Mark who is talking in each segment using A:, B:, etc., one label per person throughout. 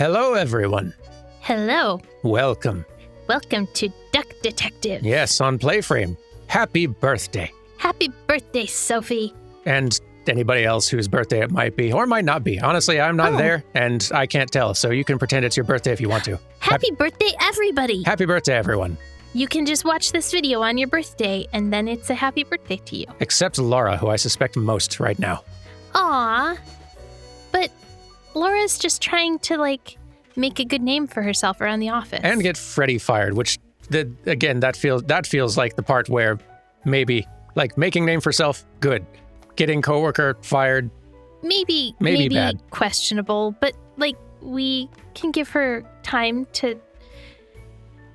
A: Hello, everyone.
B: Hello.
A: Welcome.
B: Welcome to Duck Detective.
A: Yes, on PlayFrame. Happy birthday.
B: Happy birthday, Sophie.
A: And anybody else whose birthday it might be, or might not be. Honestly, I'm not there, and I can't tell, so you can pretend it's your birthday if you want to.
B: Happy birthday, everybody.
A: Happy birthday, everyone.
B: You can just watch this video on your birthday, and then it's a happy birthday to you.
A: Except Laura, who I suspect most right now.
B: Aw. But Laura's just trying to, make a good name for herself around the office.
A: And get Freddy fired, which, that feels like the part where maybe, making name for self, good. Getting coworker fired,
B: maybe
A: bad.
B: Questionable, but, we can give her time to...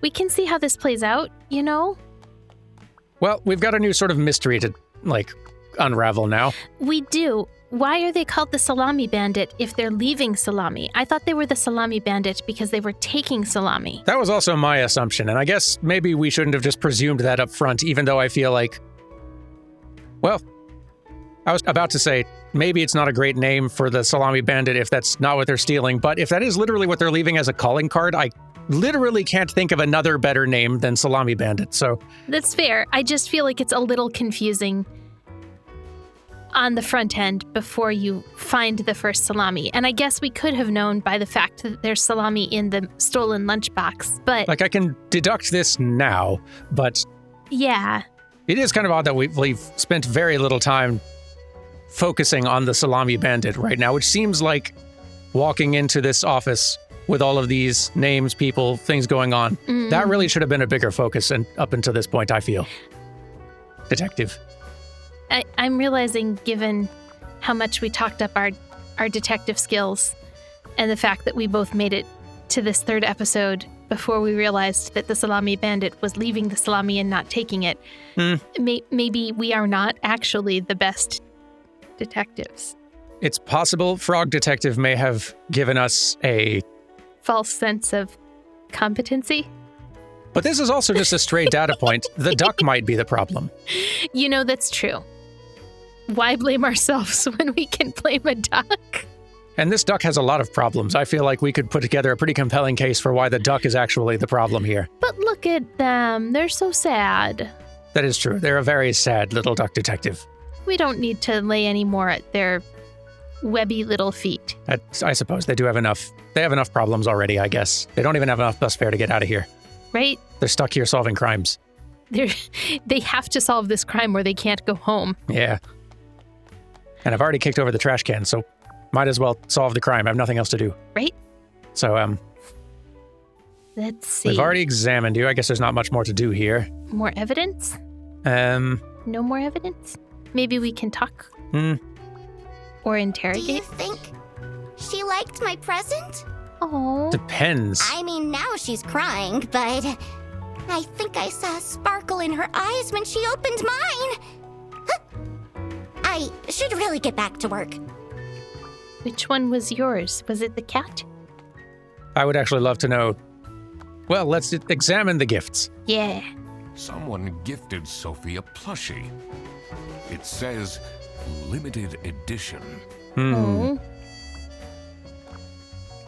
B: We can see how this plays out, you know?
A: Well, we've got a new sort of mystery to, unravel now.
B: We do. Why are they called the Salami Bandit if they're leaving Salami? I thought they were the Salami Bandit because they were taking Salami.
A: That was also my assumption, and I guess maybe we shouldn't have just presumed that up front, even though I feel like... Well, I was about to say, maybe it's not a great name for the Salami Bandit if that's not what they're stealing, but if that is literally what they're leaving as a calling card, I literally can't think of another better name than Salami Bandit, so...
B: That's fair. I just feel like it's a little confusing on the front end before you find the first salami. And I guess we could have known by the fact that there's salami in the stolen lunchbox, but...
A: I can deduct this now, but...
B: Yeah.
A: It is kind of odd that we've spent very little time focusing on the Salami Bandit right now, which seems like walking into this office with all of these names, people, things going on. Mm. That really should have been a bigger focus, and up until this point, I feel. Detective.
B: I'm realizing, given how much we talked up our detective skills and the fact that we both made it to this third episode before we realized that the Salami Bandit was leaving the salami and not taking it, maybe we are not actually the best detectives.
A: It's possible Frog Detective may have given us a...
B: false sense of competency?
A: But this is also just a stray data point. The duck might be the problem.
B: You know, that's true. Why blame ourselves when we can blame a duck?
A: And this duck has a lot of problems. I feel like we could put together a pretty compelling case for why the duck is actually the problem here.
B: But look at them. They're so sad.
A: That is true. They're a very sad little duck detective.
B: We don't need to lay any more at their webby little feet.
A: I suppose they do have enough. They have enough problems already, I guess. They don't even have enough bus fare to get out of here.
B: Right?
A: They're stuck here solving crimes.
B: They have to solve this crime or they can't go home.
A: Yeah. And I've already kicked over the trash can, so might as well solve the crime. I have nothing else to do.
B: Right?
A: So,
B: let's see.
A: We've already examined you. I guess there's not much more to do here.
B: More evidence?
A: No
B: more evidence? Maybe we can talk? Or interrogate?
C: Do you think she liked my present?
B: Oh.
A: Depends.
C: I mean, now she's crying, but I think I saw a sparkle in her eyes when she opened mine. I should really get back to work.
B: Which one was yours? Was it the cat?
A: I would actually love to know. Well, let's examine the gifts.
B: Yeah.
D: Someone gifted Sophie a plushie. It says limited edition.
B: Oh.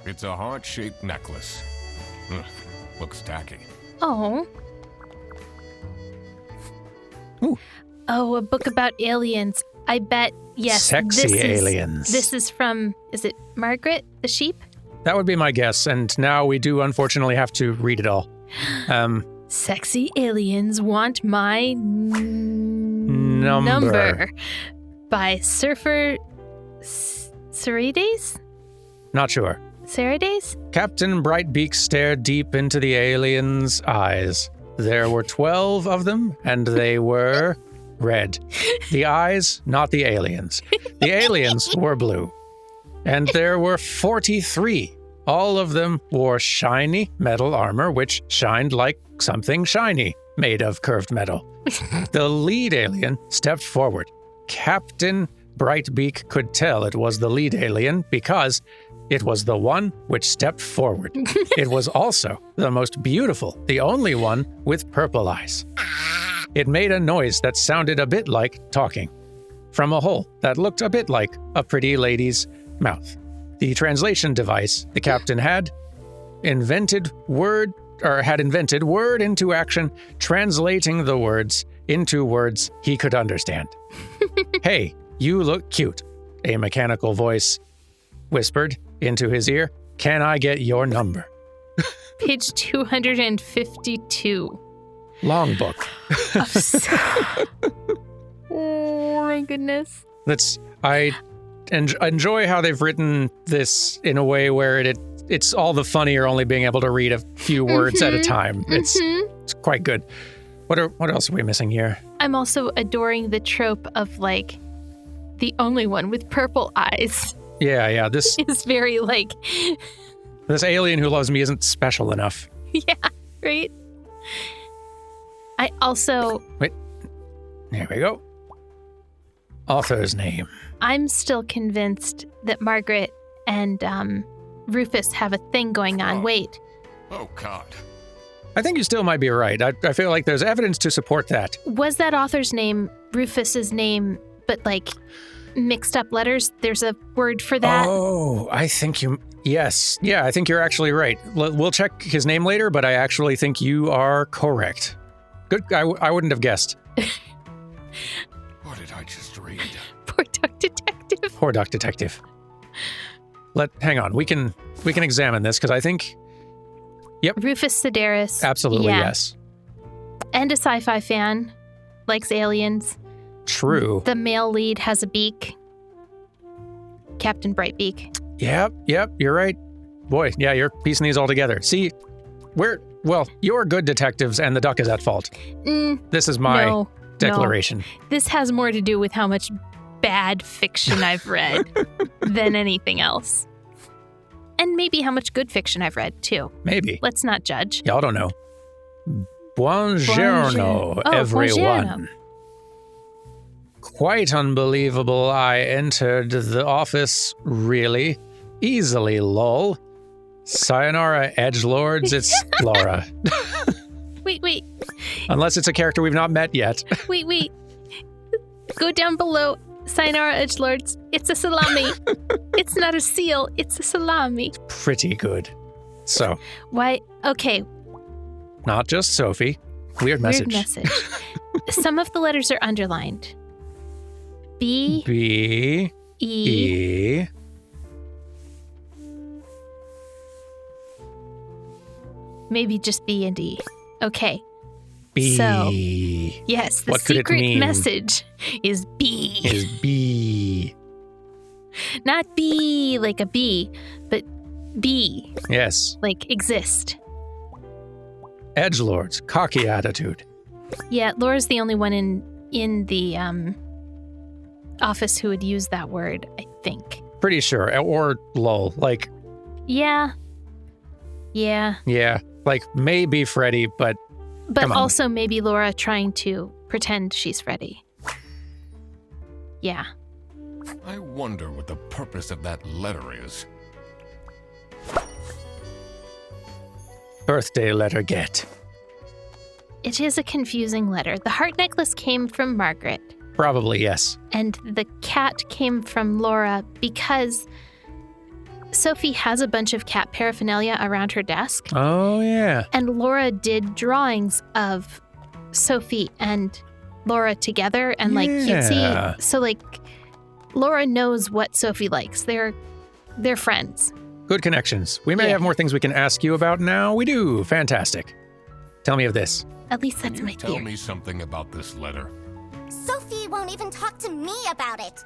D: It's a heart-shaped necklace. Looks tacky.
B: Oh.
A: Ooh.
B: Oh, a book about aliens. I bet, yes.
A: Sexy aliens.
B: This is from, is it Margaret the sheep?
A: That would be my guess, and now we do unfortunately have to read it all.
B: Sexy aliens want my
A: number.
B: By Surfer Sarides?
A: Not sure.
B: Sarides?
A: Captain Brightbeak stared deep into the aliens' eyes. There were 12 of them, and they were red. The eyes, not the aliens. The aliens were blue. And there were 43. All of them wore shiny metal armor, which shined like something shiny, made of curved metal. The lead alien stepped forward. Captain Brightbeak could tell it was the lead alien because it was the one which stepped forward. It was also the most beautiful, the only one with purple eyes. It made a noise that sounded a bit like talking from a hole that looked a bit like a pretty lady's mouth. the translation device the captain had invented word into action, translating the words into words he could understand. Hey, you look cute, a mechanical voice whispered into his ear. Can I get your number?
B: Page 252.
A: Long book.
B: Oh my goodness.
A: I enjoy how they've written this in a way where it's all the funnier only being able to read a few words at a time. It's quite good. What else are we missing here?
B: I'm also adoring the trope of like the only one with purple eyes.
A: Yeah. This
B: is very like
A: this alien who loves me isn't special enough.
B: Yeah, right? I also...
A: Wait. There we go. Author's name.
B: I'm still convinced that Margaret and Rufus have a thing going on. Wait.
D: Oh, God.
A: I think you still might be right. I feel like there's evidence to support that.
B: Was that author's name Rufus's name, but like mixed up letters? There's a word for that?
A: Oh, I think you... Yes. Yeah, I think you're actually right. We'll check his name later, but I actually think you are correct. Good. I wouldn't have guessed.
D: What did I just read?
B: Poor Duck Detective.
A: Poor Duck Detective. Hang on. We can examine this because I think... Yep.
B: Rufus Sedaris.
A: Absolutely,
B: yeah.
A: Yes.
B: And a sci-fi fan. Likes aliens.
A: True.
B: The male lead has a beak. Captain Brightbeak.
A: Yep, you're right. Boy, yeah, you're piecing these all together. See, you're good detectives and the duck is at fault. This is my declaration.
B: No. This has more to do with how much bad fiction I've read than anything else. And maybe how much good fiction I've read, too.
A: Maybe.
B: Let's not judge.
A: Y'all don't know. Buongiorno, everyone.
B: Buongiorno.
A: Quite unbelievable I entered the office really easily, lol. Sayonara, edgelords, it's Laura.
B: Wait.
A: Unless it's a character we've not met yet.
B: Wait. Go down below. Sayonara, edgelords. It's a salami. It's not a seal. It's a salami.
A: Pretty good. So.
B: Why? Okay.
A: Not just Sophie. Weird message.
B: Some of the letters are underlined. B. E. Maybe just B and E. Okay.
A: B.
B: So, yes, the secret message is B.
A: Is B.
B: Not B like a bee, but B.
A: Yes.
B: Like exist.
A: Edgelords, cocky attitude.
B: Yeah, Laura's the only one in the office who would use that word, I think.
A: Pretty sure. Or lol. Like.
B: Yeah.
A: Like maybe Freddy, but
B: also maybe Laura trying to pretend she's Freddy. Yeah.
D: I wonder what the purpose of that letter is.
A: Birthday letter get.
B: It is a confusing letter. The heart necklace came from Margaret.
A: Probably, yes.
B: And the cat came from Laura because Sophie has a bunch of cat paraphernalia around her desk.
A: Oh, yeah.
B: And Laura did drawings of Sophie and Laura together and like cutesy. So like Laura knows what Sophie likes. They're friends.
A: Good connections. We may have more things we can ask you about now. We do. Fantastic. Tell me of this.
B: At least that's my theory.
D: Tell me something about this letter.
C: Sophie won't even talk to me about it.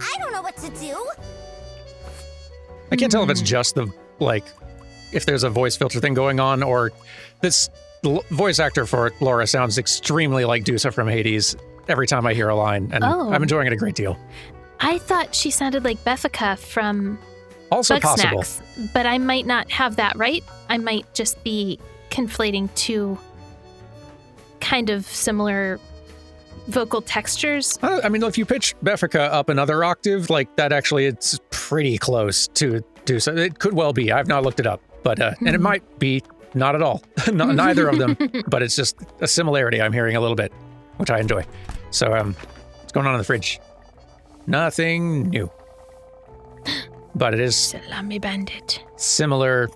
C: I don't know what to do.
A: I can't tell if it's just if there's a voice filter thing going on, or this voice actor for Laura sounds extremely like Dusa from Hades every time I hear a line, and I'm enjoying it a great deal.
B: I thought she sounded like Beffica from
A: Also
B: Bug
A: possible.
B: Snacks, but I might not have that right. I might just be conflating two kind of similar vocal textures.
A: I mean, if you pitch Beffica up another octave, like that actually it's pretty close to Dusa. It could well be. I've not looked it up, but and it might be not at all. Neither of them, but it's just a similarity I'm hearing a little bit, which I enjoy. So what's going on in the fridge? Nothing new. but it is
B: Salami bandit.
A: similar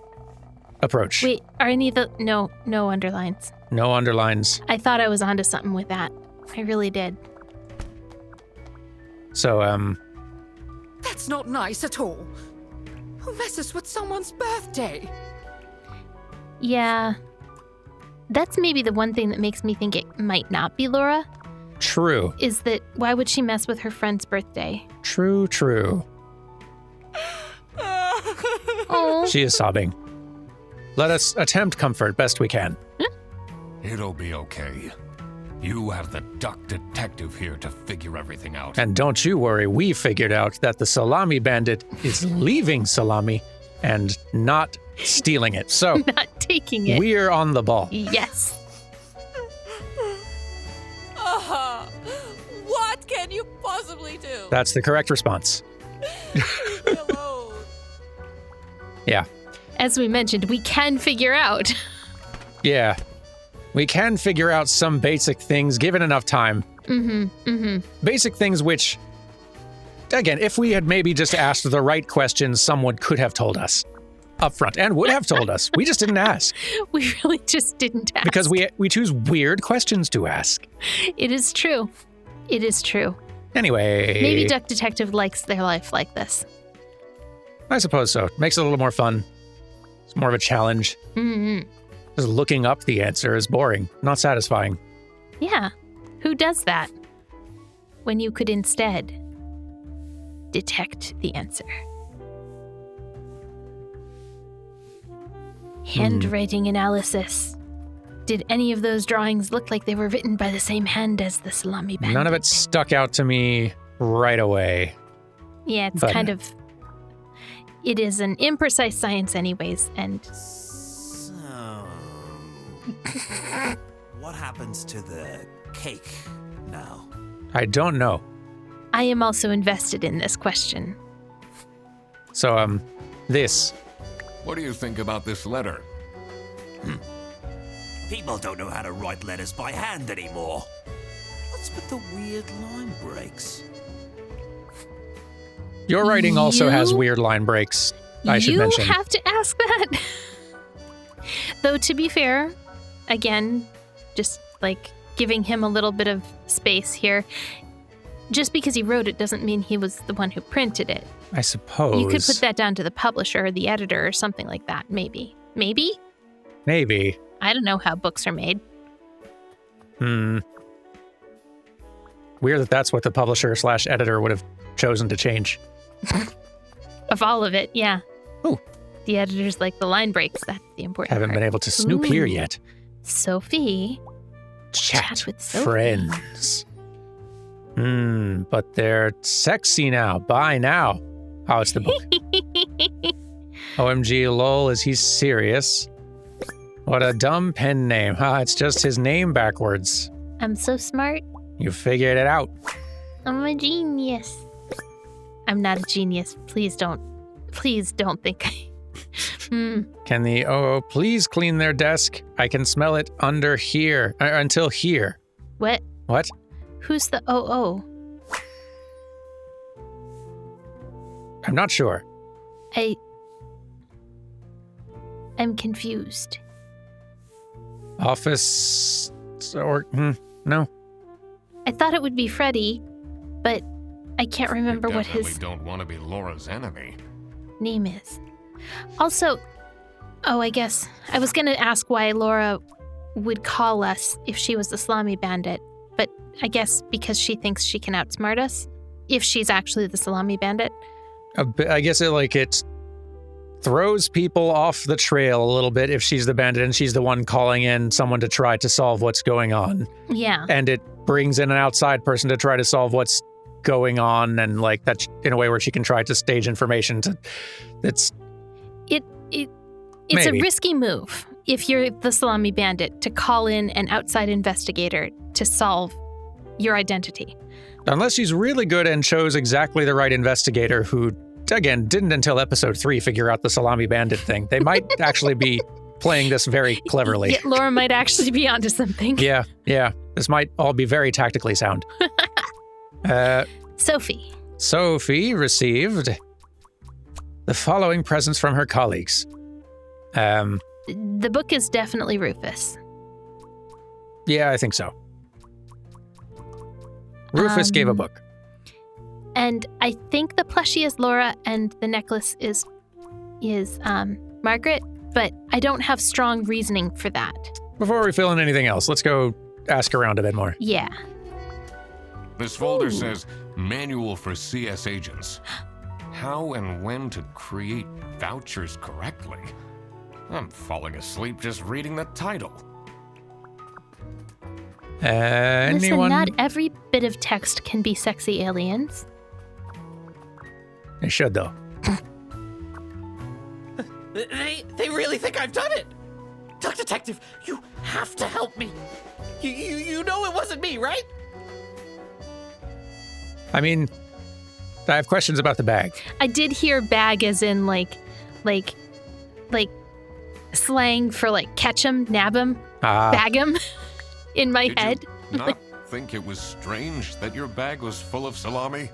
A: approach.
B: Wait, are any of the... No underlines.
A: No underlines.
B: I thought I was onto something with that. I really did.
A: So,
E: That's not nice at all. Who messes with someone's birthday?
B: Yeah. That's maybe the one thing that makes me think it might not be Laura,
A: true.
B: is that why would she mess with her friend's birthday?
A: True.
B: Oh.
A: She is sobbing. Let us attempt comfort best we can.
D: It'll be okay. You have the duck detective here to figure everything out.
A: And don't you worry, we figured out that the Salami bandit is leaving Salami and not stealing it. So,
B: Not taking it.
A: we're on the ball.
B: Yes.
E: What can you possibly do?
A: That's the correct response.
E: Leave me alone.
A: Yeah.
B: As we mentioned, we can figure out.
A: Yeah. We can figure out some basic things given enough time. Basic things which, again, if we had maybe just asked the right questions, someone could have told us up front and would have told us. We just didn't ask
B: We really just didn't ask.
A: because we choose weird questions to ask.
B: It is true. It is true.
A: Anyway.
B: Maybe Duck Detective likes their life like this.
A: I suppose so. Makes it a little more fun. It's more of a challenge. Just looking up the answer is boring, not satisfying.
B: Yeah. Who does that? When you could instead detect the answer. Handwriting analysis. Did any of those drawings look like they were written by the same hand as the Salami bandit?
A: None of it stuck out to me right away.
B: Yeah, it's
A: but-
B: kind of... It is an imprecise science anyways, and
F: So, what happens to the cake now?
A: I don't know.
B: I am also invested in this question.
A: So, this.
D: What do you think about this letter?
F: People don't know how to write letters by hand anymore. What's with the weird line breaks?
A: Your writing also has
B: You-
A: weird line breaks, I should mention.
B: You have to ask that. Though, to be fair, again, just like giving him a little bit of space here, just because he wrote it doesn't mean he was the one who printed it.
A: I suppose.
B: You could put that down to the publisher or the editor or something like that, maybe. Maybe?
A: Maybe.
B: I don't know how books are made.
A: Weird that that's what the publisher / editor would have chosen to change.
B: Of all of it, yeah.
A: Ooh.
B: The editor's like the line breaks. That's the important
A: Haven't
B: part.
A: been able to snoop here
B: Ooh.
A: yet.
B: Sophie.
A: Chat
B: with Sophie.
A: friends. But they're sexy now. Bye now. Oh, it's the book. OMG, lol, is he serious? What a dumb pen name. It's just his name backwards.
B: I'm so smart.
A: You figured it out.
B: I'm a genius. I'm not a genius. Please don't think I...
A: Can the please clean their desk? I can smell it under here, until here.
B: What?
A: What?
B: Who's the OO?
A: I'm not sure.
B: I'm confused.
A: Office or no?
B: I thought it would be Freddy, but I can't remember
D: You
B: what
D: definitely
B: his
D: don't want to be Laura's enemy.
B: name is. Also, I guess I was going to ask why Laura would call us if she was the Salami bandit, but I guess because she thinks she can outsmart us if she's actually the Salami bandit.
A: I guess it throws people off the trail a little bit if she's the bandit and she's the one calling in someone to try to solve what's going on.
B: Yeah.
A: And it brings in an outside person to try to solve what's going on, and like that in a way where she can try to stage information to it's
B: It's
A: maybe.
B: a risky move if you're the Salami bandit to call in an outside investigator to solve your identity.
A: unless she's really good and chose exactly the right investigator who, again, didn't until episode 3 figure out the Salami bandit thing. They might actually be playing this very cleverly.
B: Yeah, Laura might actually be onto something.
A: Yeah. This might all be very tactically sound.
B: Sophie.
A: Sophie received the following presents from her colleagues.
B: The book is definitely Rufus.
A: Yeah, I think so. Rufus gave a book.
B: And I think the plushie is Laura and the necklace is Margaret, but I don't have strong reasoning for that.
A: Before we fill in anything else, let's go ask around a bit more.
B: Yeah.
D: This folder says Manual for CS Agents. How and when to create vouchers correctly. I'm falling asleep just reading the title.
B: Listen,
A: Anyone?
B: not every bit of text can be sexy aliens.
A: It should, though.
G: They really think I've done it! Duck Detective, you have to help me. You know it wasn't me, right?
A: I mean, I have questions about the bag.
B: I did hear bag as in like slang for like catch 'em, nab 'em, bag 'em in my
D: Did
B: head.
D: you not think it was strange that your bag was full of salami?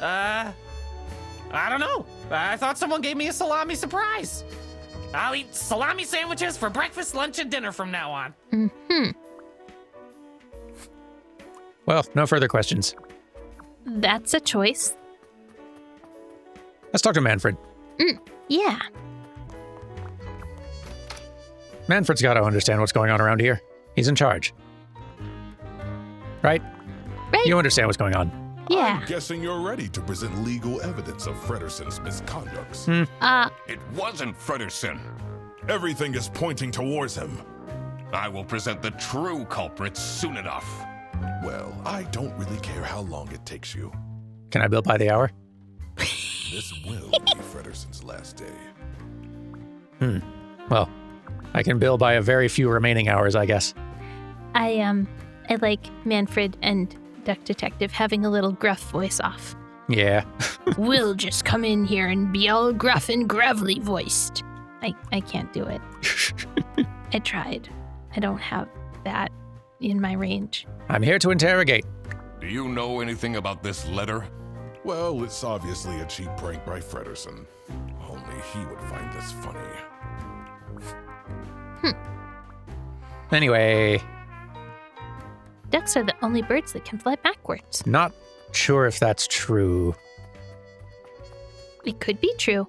G: I don't know. I thought someone gave me a salami surprise. I'll eat salami sandwiches for breakfast, lunch, and dinner from now on.
A: Well, no further questions.
B: That's a choice.
A: Let's talk to Manfred.
B: Yeah.
A: Manfred's got to understand what's going on around here. He's in charge. Right?
B: Right.
A: You understand what's going on.
B: Yeah.
H: I'm guessing you're ready to present legal evidence of Frederson's misconducts.
D: It wasn't Frederson.
H: Everything is pointing towards him.
D: I will present the true culprits soon enough.
H: Well, I don't really care how long it takes you.
A: Can I bill by the hour?
H: This will be Frederson's last day.
A: Well, I can bill by a very few remaining hours, I guess.
B: I like Manfred and Duck Detective having a little gruff voice off.
A: Yeah.
B: We'll just come in here and be all gruff and gravelly voiced. I can't do it. I tried. I don't have that in my range.
A: I'm here to interrogate.
D: Do you know anything about this letter?
H: Well, it's obviously a cheap prank by Frederson. Only he would find this funny.
A: Anyway,
B: Ducks are the only birds that can fly backwards.
A: not sure if that's true.
B: It could be true.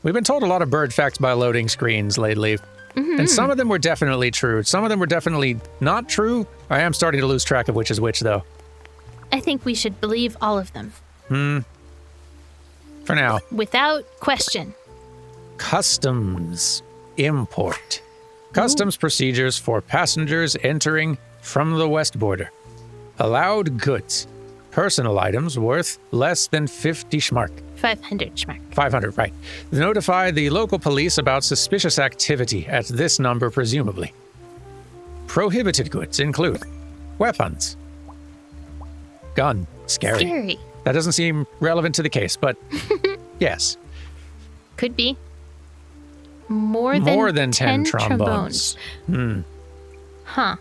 A: We've been told a lot of bird facts by loading screens lately. And some of them were definitely true. Some of them were definitely not true. I am starting to lose track of which is which, though.
B: I think we should believe all of them.
A: For now.
B: Without question.
A: Customs import. Customs procedures for passengers entering from the west border. Allowed goods. Personal items worth less than 50 schmark.
B: 500 schmark.
A: 500, right. Notify the local police about suspicious activity at this number, presumably. Prohibited goods include weapons. Gun. Scary.
B: Scary.
A: That doesn't seem relevant to the case, but yes.
B: Could be. More than
A: 10 trombones.
B: Huh.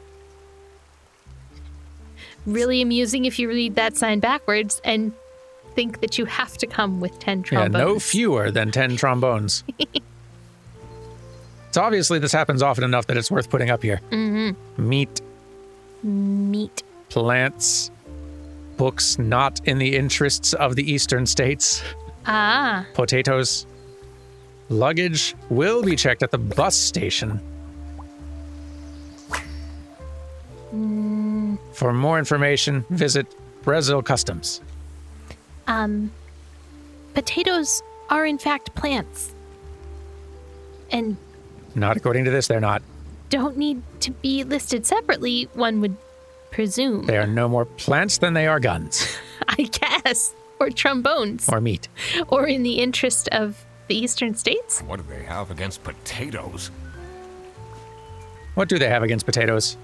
B: Really amusing if you read that sign backwards and think that you have to come with 10 trombones.
A: Yeah, no fewer than 10 trombones. So obviously this happens often enough that it's worth putting up here. Meat, plants, books not in the interests of the eastern states, potatoes. Luggage will be checked at the bus station. For more information, visit Brazil Customs.
B: Potatoes are in fact plants. And
A: Not according to this, they're not.
B: don't need to be listed separately, one would presume.
A: They are no more plants than they are guns.
B: I guess. Or trombones.
A: Or meat.
B: Or in the interest of the eastern states.
D: What do they have against potatoes?
A: What do they have against potatoes?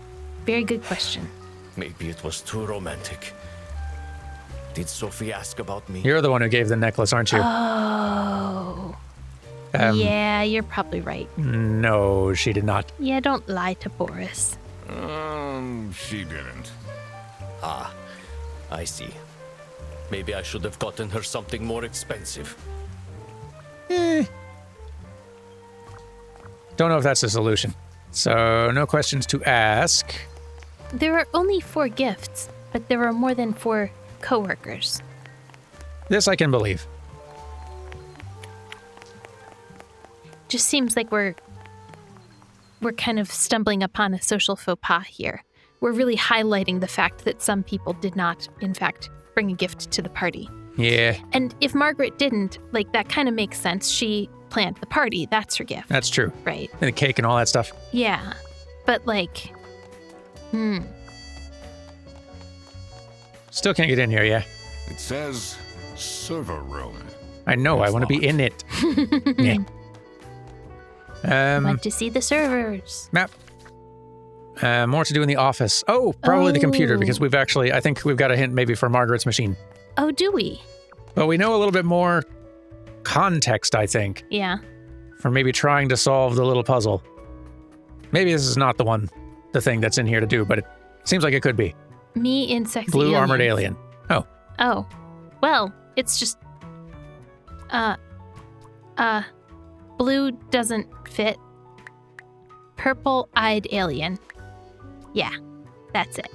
B: Very good question.
I: Maybe it was too romantic. Did Sophie ask about me?
A: You're the one who gave the necklace, aren't you?
B: Oh. Yeah, you're probably right.
A: No, she did not.
B: Yeah, don't lie to Boris.
D: She didn't.
I: I see. Maybe I should have gotten her something more expensive.
A: Don't know if that's the solution. So, no questions to ask.
B: There are only 4 gifts, but there are more than 4 coworkers.
A: This I can believe.
B: Just seems like we're kind of stumbling upon a social faux pas here. We're really highlighting the fact that some people did not, in fact, bring a gift to the party.
A: Yeah,
B: And if Margaret didn't, like, that kind of makes sense. She planned the party. That's her gift.
A: that's true.
B: Right.
A: And the cake and all that stuff.
B: Yeah. But, like,
A: Still can't get in here, yeah.
D: It says server room.
A: I know, I
D: It's
A: want to be
D: locked.
A: in it. Yeah.
B: Want to see the servers.
A: Map. More to do in the office. Oh, probably the computer,
B: Oh.
A: because I think we've got a hint maybe for Margaret's machine.
B: Oh, do we?
A: But we know a little bit more context, I think,
B: Yeah.
A: for maybe trying to solve the little puzzle. Maybe this is not the thing that's in here to do, but it seems like it could be.
B: Me in sexy
A: Blue armored
B: aliens.
A: alien.
B: Oh. Well, it's just... Blue doesn't fit. Purple-eyed alien. Yeah, that's it.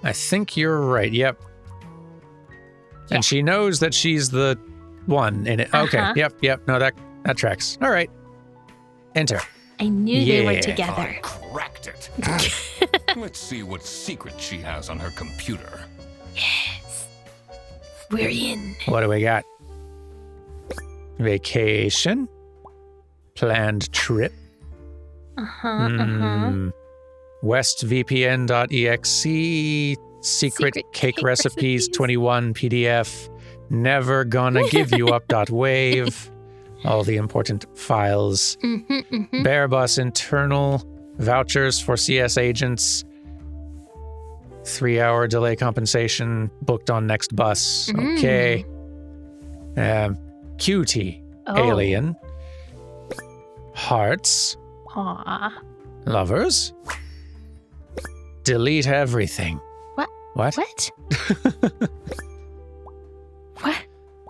A: I think you're right. Yep.
B: Yeah.
A: And she knows that she's the one in it. Okay.
B: Uh-huh.
A: Yep. No, that tracks. All right. Enter.
B: I knew they were
A: Yeah.
B: together.
D: I cracked it. Let's see what secret she has on her computer.
B: Yes. We're in.
A: What do we got? Vacation. Planned trip. WestVPN.exe. Secret cake recipes 21 PDF. Never gonna give you up.wave. All the important files. Bearbus internal. Vouchers for CS agents. 3-hour delay compensation. Booked on next bus. Okay. QT.
B: Oh.
A: Alien. Hearts.
B: Aw.
A: Lovers. Delete everything.
B: What?
A: What?
B: What? What?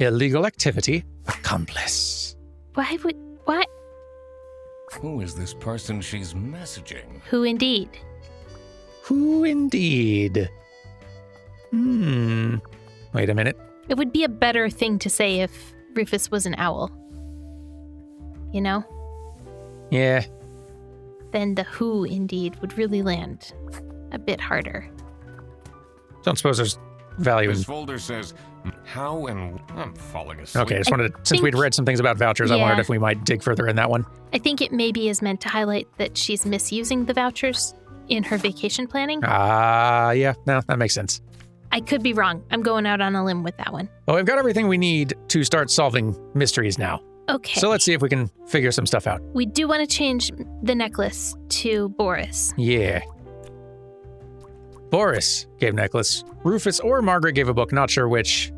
A: Illegal activity. Accomplice.
B: Why would... What?
D: Who is this person she's messaging?
B: Who indeed?
A: Who indeed? Wait a minute.
B: It would be a better thing to say if Rufus was an owl. You know?
A: Yeah.
B: Then the who indeed would really land a bit harder.
A: Don't suppose there's value in...
D: This folder says how and I'm falling asleep.
A: Okay, I just wanted to, since we'd read some things about vouchers, I
B: Yeah.
A: wondered if we might dig further in that one.
B: I think it maybe is meant to highlight that she's misusing the vouchers in her vacation planning.
A: Yeah, no, that makes sense.
B: I could be wrong. I'm going out on a limb with that one.
A: Well, we've got everything we need to start solving mysteries now.
B: Okay.
A: So let's see if we can figure some stuff out.
B: We do want to change the necklace to Boris.
A: Yeah. Boris gave necklace. Rufus or Margaret gave a book, not sure which.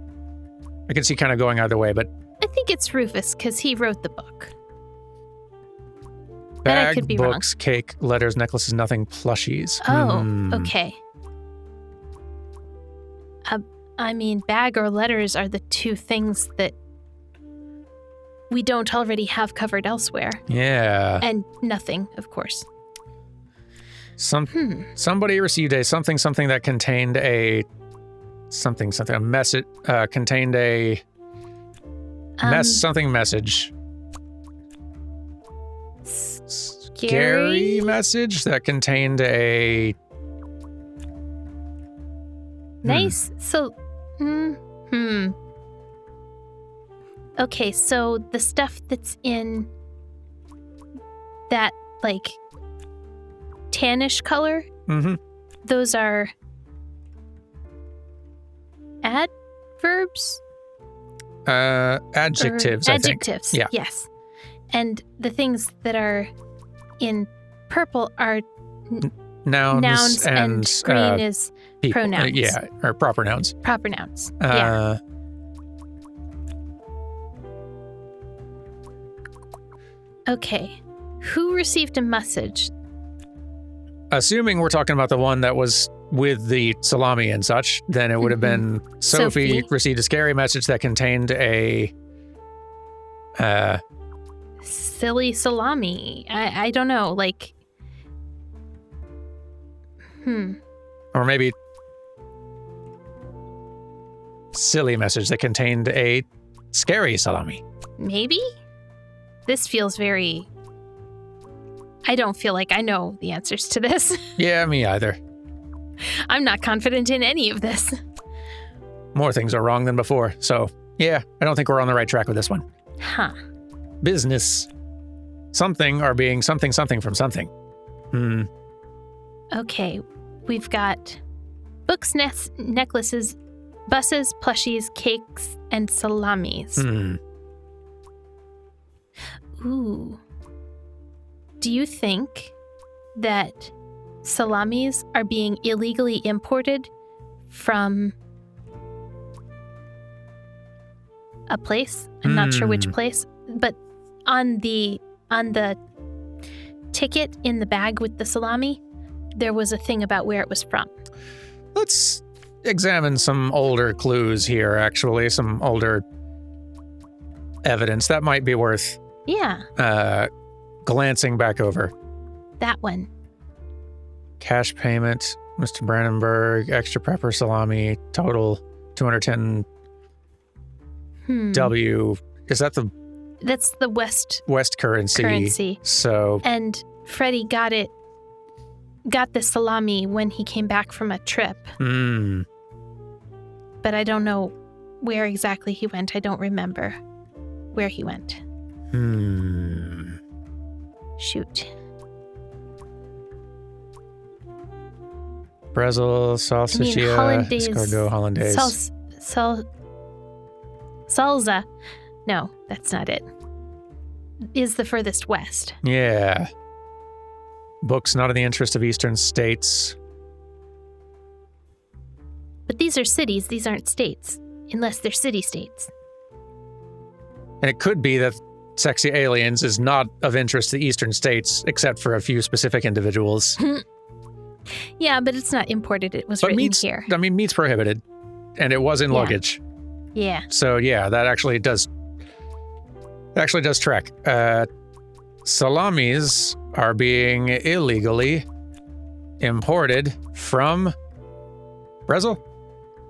A: I can see kind of going either way, but
B: I think it's Rufus because he wrote the book. But I
A: bag,
B: could be wrong.
A: books, cake, letters, necklaces, nothing, plushies.
B: Oh, okay. I mean, bag or letters are the two things that we don't already have covered elsewhere.
A: Yeah.
B: And nothing, of course.
A: Somebody received a something that contained a a message contained a message. Scary message that contained a
B: Nice. So, Okay, so the stuff that's in that, like, tannish color, those are adverbs?
A: Adjectives, I think.
B: Adjectives,
A: Yeah.
B: yes. And the things that are in purple are
A: Nouns,
B: and green is
A: people.
B: pronouns.
A: Yeah, or proper nouns.
B: Proper nouns. Yeah. Okay. Who received a message?
A: Assuming we're talking about the one that was with the salami and such, then it would have been Sophie received a scary message that contained a
B: silly salami. I don't know, like
A: or maybe silly message that contained a scary salami.
B: Maybe? This feels very... I don't feel like I know the answers to this.
A: Yeah, me either.
B: I'm not confident in any of this.
A: More things are wrong than before, so yeah, I don't think we're on the right track with this one.
B: Huh.
A: Business. Something are being something from something.
B: Okay, we've got books, necklaces, buses, plushies, cakes, and salamis. Ooh. Do you think that salamis are being illegally imported from a place? I'm not sure which place, but on the ticket in the bag with the salami, there was a thing about where it was from.
A: Let's examine some older clues here, actually, some older evidence that might be worth glancing back over.
B: That one.
A: Cash payment, Mr. Brandenburg, extra pepper salami, total 210 W. Is that the...
B: That's the West
A: currency. So...
B: And Freddie got the salami when he came back from a trip. But I don't know where exactly he went. I don't remember where he went. Shoot.
A: Brazil, salsiccia, escargot hollandaise.
B: Salsa. No, that's not it. Is the furthest west.
A: Yeah. Books not in the interest of eastern states.
B: But these are cities, these aren't states. Unless they're city-states.
A: And it could be that Sexy Aliens is not of interest to the eastern states, except for a few specific individuals.
B: Yeah, but it's not imported. It was written here.
A: I mean, meat's prohibited, and it was in luggage.
B: Yeah.
A: So yeah, that actually does track. Salamis are being illegally imported from Brazil.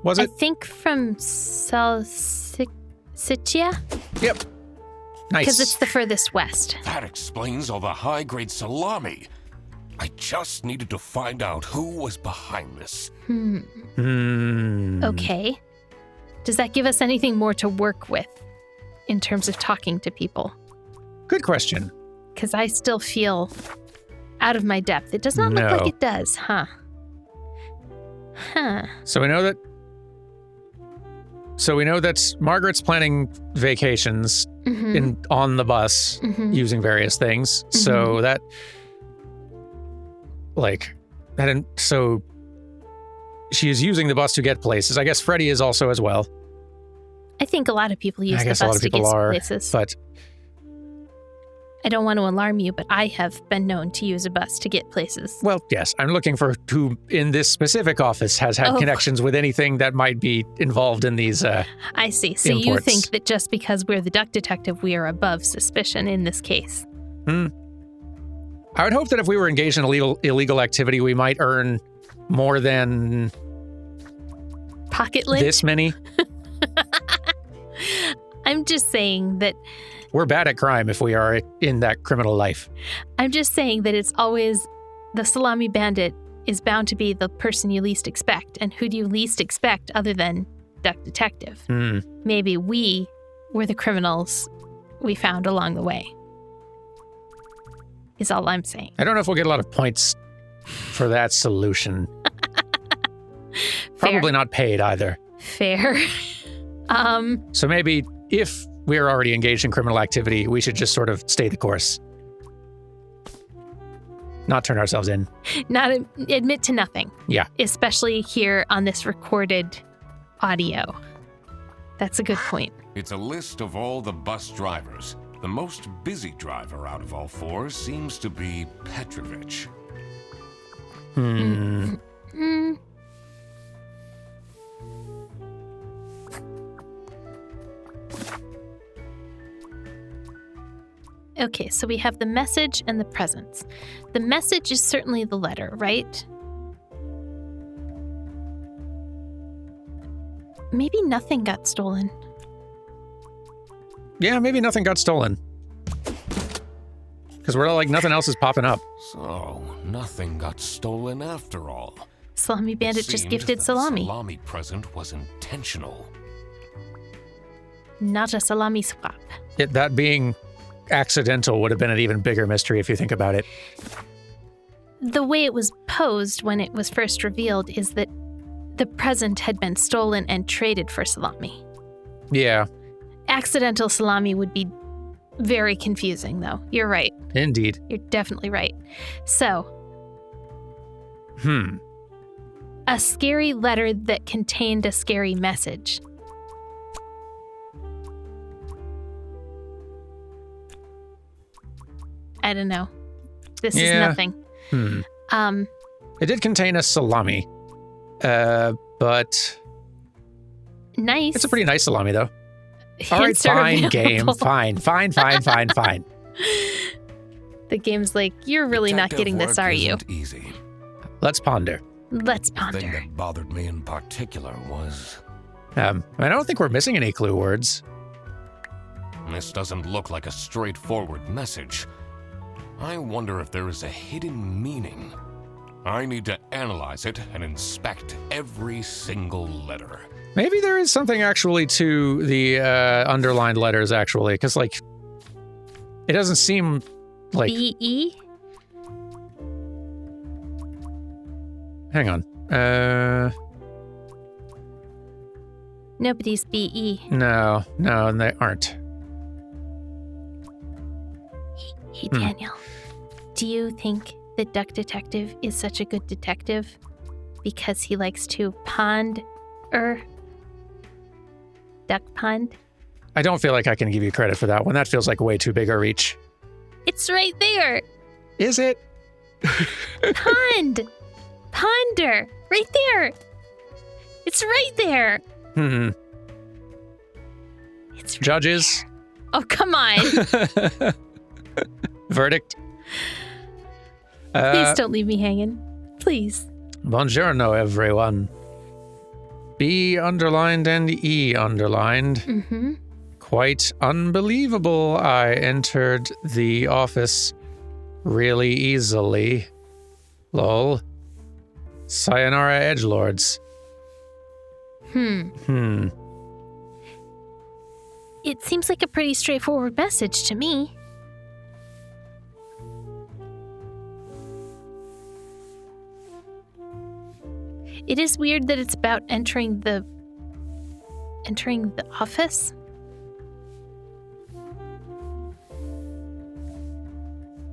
A: Was it?
B: I think from Salsiccia.
A: Yep. Nice.
B: Because it's the furthest west.
D: That explains all the high-grade salami. I just needed to find out who was behind this.
B: Okay. Does that give us anything more to work with in terms of talking to people?
A: Good question.
B: Because I still feel out of my depth. It does not look like it does, huh?
A: So we know that Margaret's planning vacations on the bus using various things. So so she is using the bus to get places. I guess Freddie is also as well.
B: I think a lot of people use the bus to get places.
A: But
B: I don't want to alarm you, but I have been known to use a bus to get places.
A: Well, yes. I'm looking for who in this specific office has had connections with anything that might be involved in these
B: I see. So
A: imports.
B: You think that just because we're the duck detective, we are above suspicion in this case?
A: I would hope that if we were engaged in illegal activity, we might earn more than...
B: Pocket lint?
A: This many?
B: I'm just saying that...
A: We're bad at crime if we are in that criminal life.
B: I'm just saying that it's always the salami bandit is bound to be the person you least expect. And who do you least expect other than duck detective? Maybe we were the criminals we found along the way. Is all I'm saying.
A: I don't know if we'll get a lot of points for that solution. Probably not paid either.
B: Fair.
A: So maybe if we're already engaged in criminal activity, we should just sort of stay the course. Not turn ourselves in.
B: Not admit to nothing.
A: Yeah.
B: Especially here on this recorded audio. That's a good point.
D: It's a list of all the bus drivers. The most busy driver out of all four seems to be Petrovich.
B: Okay, so we have the message and the presents. The message is certainly the letter, right? Maybe nothing got stolen.
A: Yeah, maybe nothing got stolen. Because we're like, nothing else is popping up.
D: So, nothing got stolen after all.
B: Salami Bandit just
D: Seemed
B: gifted
D: that
B: salami.
D: The salami present was intentional.
B: Not a salami swap.
A: That being accidental would have been an even bigger mystery if you think about it.
B: The way it was posed when it was first revealed is that the present had been stolen and traded for salami.
A: Yeah,
B: Accidental salami would be very confusing, though. You're right.
A: indeed.
B: You're definitely right. So, a scary letter that contained a scary message. I don't know. This is nothing.
A: It did contain a salami. But
B: Nice.
A: it's a pretty nice salami, though. All right,
B: Hints are
A: fine, game.
B: available.
A: Fine.
B: The game's like, you're really not
D: Detective
B: getting this,
D: work
B: are you?
D: isn't easy.
A: Let's ponder.
B: Let's
D: The thing
B: ponder.
D: that bothered me in particular was
A: I don't think we're missing any clue words.
D: this doesn't look like a straightforward message. I wonder if there is a hidden meaning. I need to analyze it and inspect every single letter.
A: Maybe there is something actually to the underlined letters, actually, because, like, it doesn't seem like...
B: B-E?
A: Hang on.
B: Nobody's B-E.
A: No, they aren't.
B: Hey, Daniel. Do you think that Duck Detective is such a good detective because he likes to duck pond?
A: I don't feel like I can give you credit for that one. That feels like way too big a reach.
B: It's right there.
A: Is it?
B: Pond. Ponder. Right there. It's right there. It's right
A: Judges?
B: there. Oh, come on.
A: Verdict?
B: Please don't leave me hanging. Please.
A: Buongiorno, everyone. B underlined and E underlined.
B: Mm-hmm.
A: Quite unbelievable. I entered the office really easily. Lol. Sayonara, edgelords.
B: It seems like a pretty straightforward message to me. It is weird that it's about entering the office.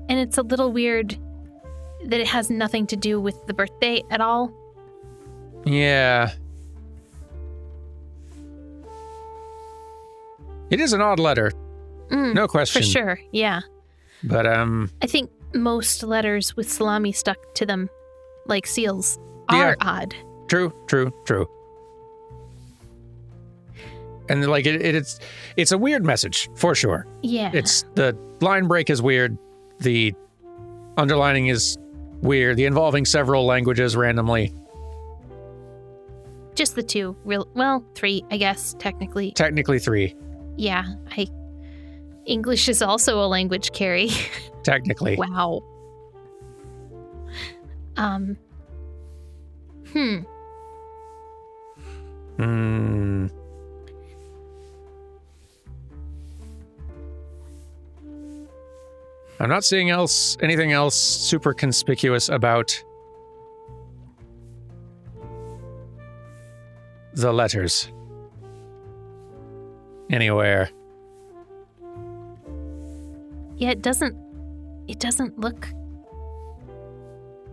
B: And it's a little weird that it has nothing to do with the birthday at all.
A: Yeah. It is an odd letter. No question.
B: For sure, yeah.
A: But,
B: I think most letters with salami stuck to them, like seals, are odd.
A: True. And like it's a weird message for sure.
B: Yeah.
A: It's the line break is weird. The underlining is weird. The involving several languages randomly.
B: Just the two. Three, I guess, technically.
A: Technically 3.
B: Yeah, English is also a language, Carrie.
A: Technically.
B: Wow.
A: I'm not seeing anything else super conspicuous about the letters anywhere.
B: Yeah, it doesn't look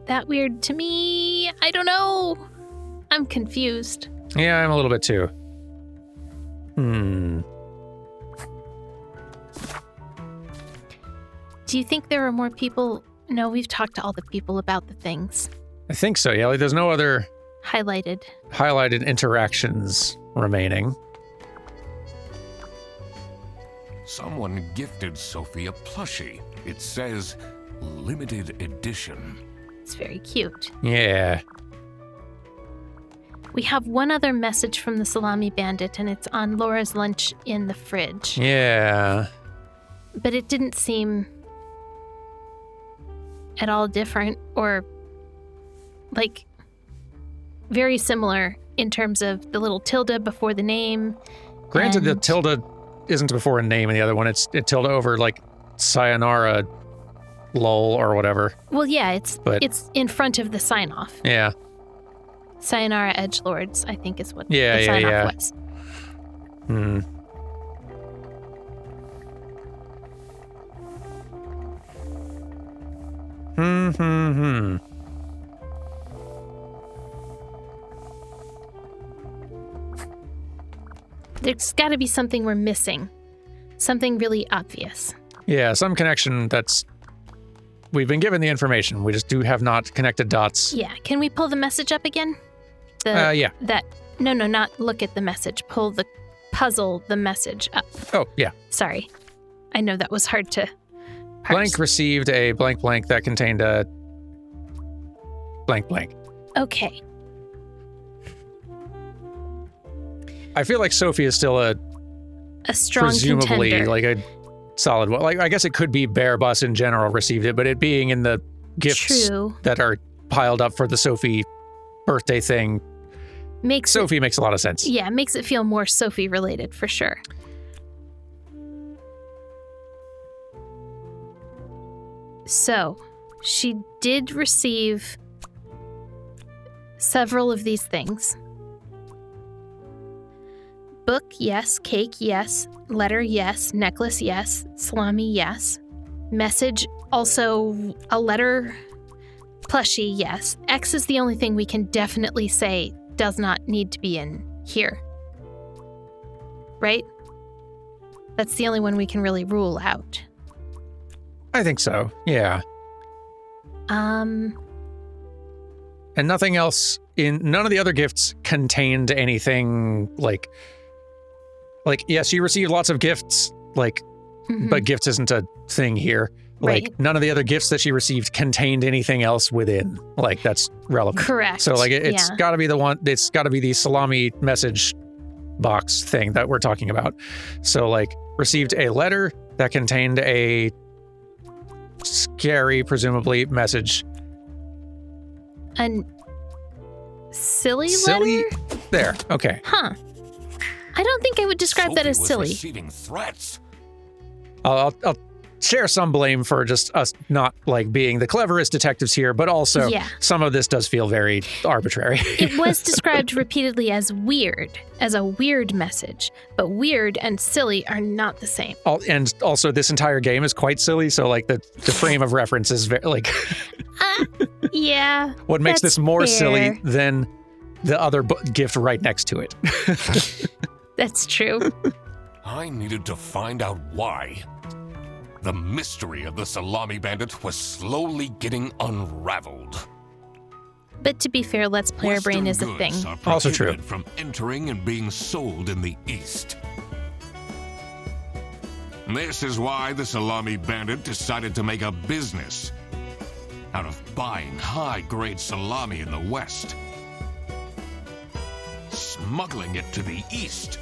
B: that weird to me. I don't know. I'm confused.
A: Yeah, I'm a little bit too.
B: Do you think there are more people? No, we've talked to all the people about the things.
A: I think so, yeah. Like, there's no other
B: Highlighted
A: interactions remaining.
D: Someone gifted Sophie a plushie. It says limited edition.
B: It's very cute.
A: Yeah.
B: We have one other message from the Salami Bandit, and it's on Laura's lunch in the fridge.
A: Yeah.
B: But it didn't seem at all different or, like, very similar in terms of the little tilde before the name.
A: Granted, the
B: and-
A: tilde isn't before a name in the other one. It's tilde over, like, sayonara lol or whatever.
B: Well, yeah, it's
A: But-
B: in front of the sign-off.
A: Yeah.
B: Sayonara Edgelords, I think is what
A: Yeah,
B: the
A: yeah,
B: sign-off
A: yeah.
B: was.
A: Hmm. Hmm.
B: There's got to be something we're missing. Something really obvious.
A: Yeah, some connection that's... We've been given the information. We just have not connected dots.
B: Yeah, can we pull the message up again?
A: Yeah.
B: No, not look at the message. Pull the message up.
A: Oh, yeah.
B: Sorry. I know that was hard to parse.
A: Blank received a blank blank that contained a blank blank.
B: Okay.
A: I feel like Sophie is still a
B: strong
A: presumably
B: contender.
A: like a solid one. Like, I guess it could be Bear Bus in general received it, but it being in the gifts
B: True.
A: that are piled up for the Sophie birthday thing, Sophie makes a lot of sense.
B: Yeah, makes it feel more Sophie related for sure. So, she did receive several of these things. Book, yes. Cake, yes. Letter, yes. Necklace, yes. Salami, yes. Message, also a letter. Plushie, yes. X is the only thing we can definitely say does not need to be in here. Right? That's the only one we can really rule out.
A: I think so. Yeah.
B: Um,
A: And nothing else none of the other gifts contained anything like yes, you received lots of gifts, like,
B: mhm.
A: but gifts isn't a thing here. Like,
B: Right.
A: none of the other gifts that she received contained anything else within. Like, that's relevant.
B: Correct.
A: So, like, it's
B: Yeah.
A: got to be it's got to be the salami message box thing that we're talking about. So, like, received a letter that contained a scary, presumably, message.
B: A silly
A: Silly?
B: letter?
A: There. Okay.
B: Huh. I don't think I would describe that
D: Sophie
B: as
D: was
B: silly.
D: receiving threats.
A: I'll share some blame for just us not, like, being the cleverest detectives here, but also
B: Yeah.
A: some of this does feel very arbitrary.
B: It was described repeatedly as weird, as a weird message, but weird and silly are not the same.
A: And also, this entire game is quite silly, so, like, the frame of reference is very, like,
B: Yeah.
A: what makes
B: that's
A: this more
B: fair.
A: silly than the other gift right next to it.
B: That's true.
D: I needed to find out why. The mystery of the Salami Bandit was slowly getting unraveled.
B: But to be fair, Let's Player Brain
D: Western
B: is a
D: goods
B: thing.
D: are
A: Also true.
D: prohibited from entering and being sold in the East. This is why the Salami Bandit decided to make a business out of buying high-grade salami in the West, smuggling it to the East,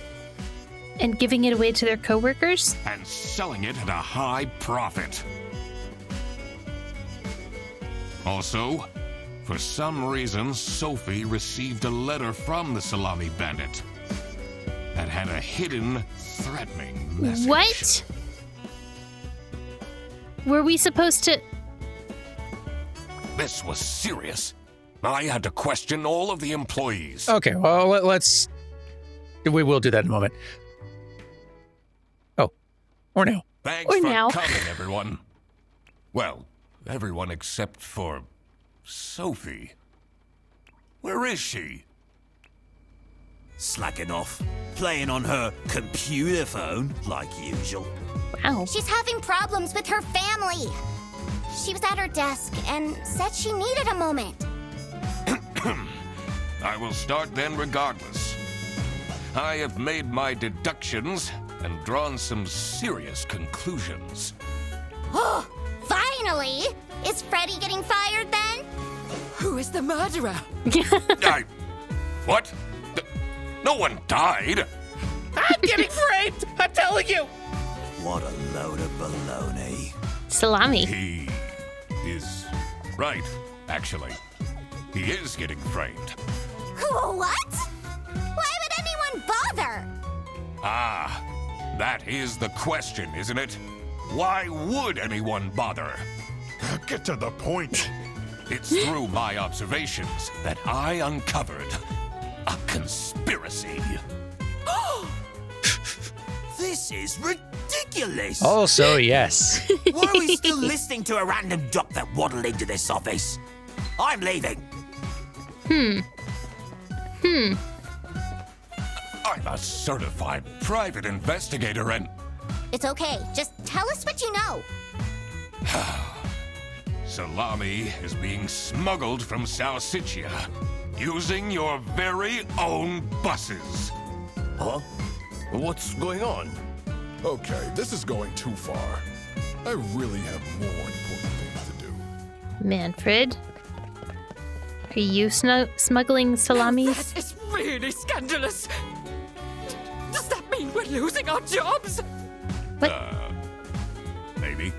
B: And giving it away to their coworkers?
D: and selling it at a high profit. Also, for some reason, Sophie received a letter from the Salami Bandit that had a hidden, threatening message.
B: What? Were we supposed to...
D: This was serious. I had to question all of the employees.
A: Okay, well, let's... We will do that in a moment. Oh, or now.
D: Thanks
B: Or
D: for
B: now.
D: coming, everyone. Well, everyone except for Sophie. Where is she?
F: Slacking off, playing on her computer phone, like usual.
B: Wow.
C: She's having problems with her family. She was at her desk and said she needed a moment.
D: I will start then regardless. I have made my deductions, and drawn some serious conclusions.
C: Oh, finally! Is Freddy getting fired then?
E: Who is the murderer?
D: What? No one died.
G: I'm getting framed! I'm telling you!
F: What a load of baloney.
B: Salami.
D: He is right, actually. He is getting framed.
C: What? Why would anyone bother?
D: Ah, that is the question, isn't it? Why would anyone bother?
H: Get to the point.
D: It's through my observations that I uncovered a conspiracy.
F: This is ridiculous.
A: Also, yes.
F: Why are we still listening to a random doc that waddled into this office? I'm leaving.
D: I'm a certified private investigator and
C: It's okay. Just tell us what you know.
D: Salami is being smuggled from Salsichia using your very own buses.
I: Huh? What's going on?
H: Okay, this is going too far. I really have more important things to do.
B: Manfred? Are you smuggling salamis?
E: That is really scandalous. Does that mean we're losing our jobs?
D: Maybe.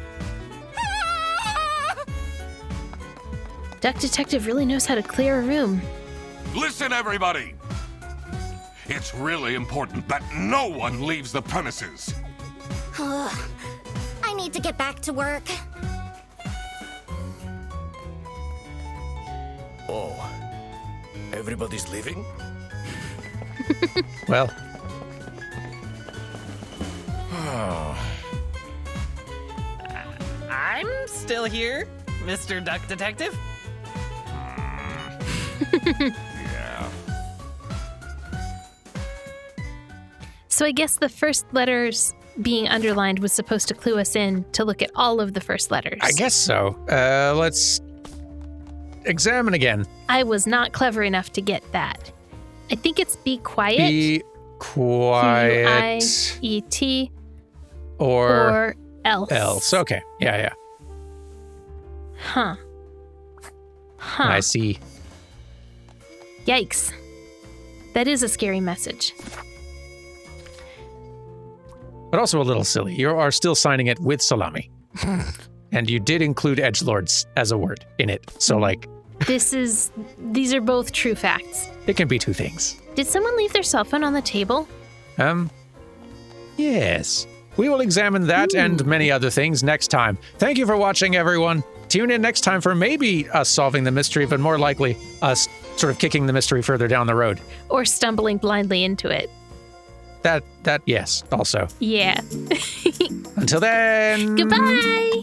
B: Duck Detective really knows how to clear a room.
D: Listen, everybody! It's really important that no one leaves the premises.
C: I need to get back to work.
I: Oh, everybody's leaving?
A: Well,
G: I'm still here, Mr. Duck Detective.
D: Yeah.
B: So I guess the first letters being underlined was supposed to clue us in to look at all of the first letters.
A: I guess so. Let's examine again.
B: I was not clever enough to get that. I think it's be quiet.
A: Be quiet.
B: Quiet.
A: Or
B: else.
A: else. Okay. Yeah.
B: Huh.
A: I see.
B: Yikes. That is a scary message.
A: But also a little silly. You are still signing it with Salami. And you did include edgelords as a word in it. So, like,
B: These are both true facts.
A: it can be two things.
B: Did someone leave their cell phone on the table?
A: Yes. We will examine that and many other things next time. Thank you for watching, everyone. Tune in next time for maybe us solving the mystery, but more likely us sort of kicking the mystery further down the road.
B: Or stumbling blindly into it?
A: That yes, also.
B: Yeah.
A: Until then.
B: Goodbye!